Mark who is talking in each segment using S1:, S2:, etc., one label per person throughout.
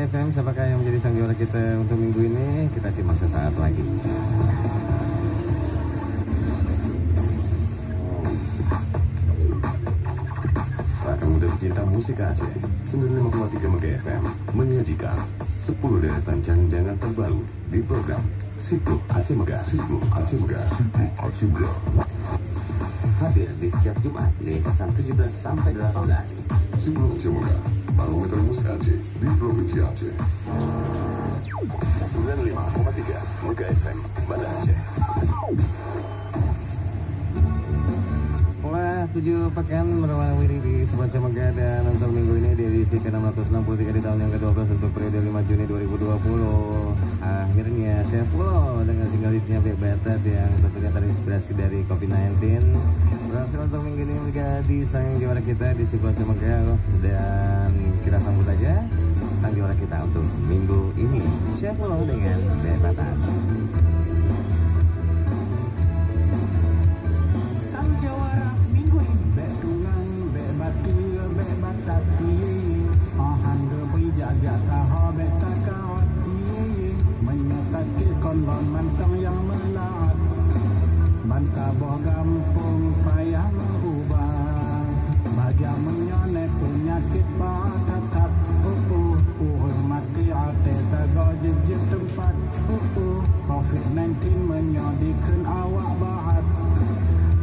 S1: Mega FM. Siapakah yang menjadi sang juara kita untuk minggu ini? Kita simak sesaat lagi. Para muda pecinta musik Aceh, 95,3 Mega FM menyajikan 10 deretan jangan-jangan terbaru di program Sipuk Aceh Mega. Hadir di setiap Jumat dari kesan 17 sampai 18.
S2: Sipuk Aceh Mega, barometer musik Aceh di Provinsi Aceh. 95,3 Mega FM, Banda Aceh.
S1: Setelah 7 pekan merawani di sebuah Mega, dan untuk minggu ini di edisi ke-663 di tahun yang ke-12 untuk periode 5 Juni 2020, akhirnya saya follow dengan single hitnya Bebatat yang tentunya terinspirasi dari COVID-19 berhasil untuk minggu ini menjadi sang juara kita di sebuah Mega. Dan kita sambut aja sang juara kita untuk minggu ini. Saya follow dengan Bebatat.
S3: Sang juara minggu ini betungan bebatu bebatati ahanda bijak taha betakati menyatake konlon mantang yang melaat banta boh gampung payah mengubah baja menyonek penyakit patatat mati ate tago jejak tempat COVID-19 menyodikan awak bahat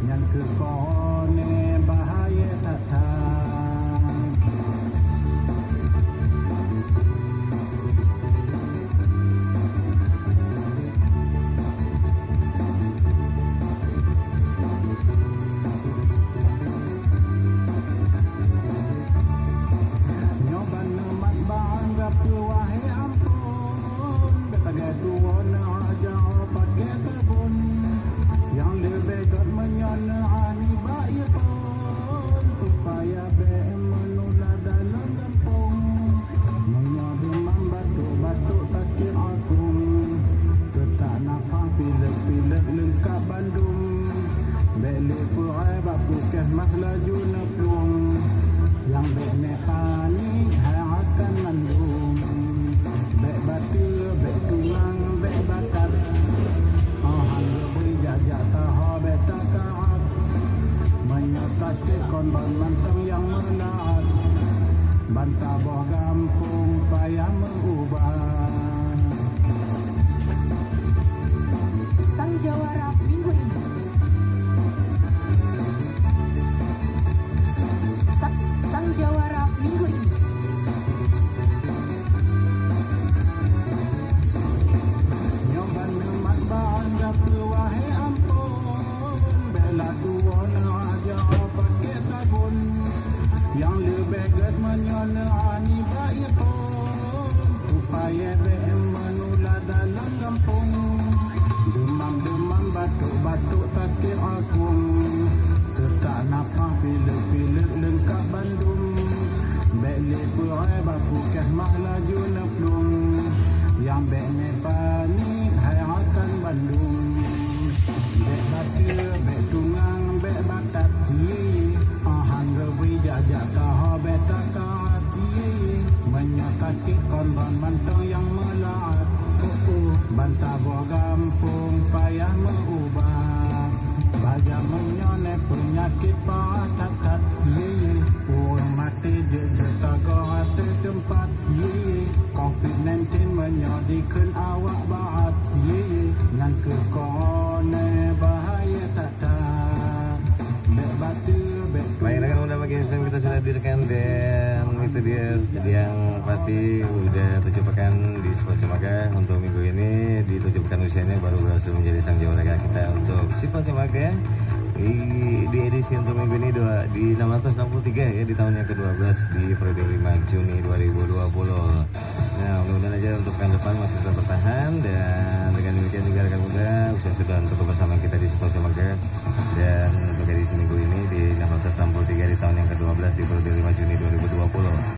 S3: yang kekone bahaya datang. Nyoba nemat banggap wahai ampun betaga dua na aja pakai kebun yang lebih got menyana ani bayi pun supaya be menular dalam kampung menyabimang batuk-batuk takir agung ketak napang pilek-pilek lengkap Bandung beli purai bapu kes mas laju neplung yang be nepani akan mandung be batu be tulang be batat jajak taha betakaat menyatake konban mantang yang menaat bantah boh gampung payah mengubah.
S4: Sang juara minggu ini Sang juara minggu ini
S3: Nyoban nemat banggap wahai tuwana aja pakai tabun yang lebih ged menyana ani bayi pun supaya be menular dalam kampung demam-demam batuk-batuk takir agung tetap napah pilek-pilek lengkap Bandung beli purai bapu kes mah laju neplung yang be nepani hayatan Bandung bek batir, bek tungang, bek batat ahanda bijak taha betakati menyatake konban mantang yang melaat bantah boh gampung payah mengubah baja menyonek penyakit patatat mati jejak tago hati tempat COVID-19 menyodikan awak baat yang kekone bahaya tak bek batu bek.
S1: Baik, rekan muda Mega FM, kita sudah hadirkan, dan itu dia yang pasti udah 7 pekan di Sipuk Aceh Mega untuk minggu ini. Di 7 pekan usianya baru berhasil menjadi sang juara kita untuk Sipuk Aceh Mega di edisi untuk minggu ini di 663 ya, di tahun yang ke-12 di periode 5 Juni 2020. Nah, mudah-mudahan aja untuk pekan depan masih tetap bertahan, dan dengan demikian juga rekan muda usaha sudah untuk bersama kita di Sipuk Aceh Mega, dan untuk edisi minggu ini di 663 di tahun yang ke-12 di periode 5 Juni 2020.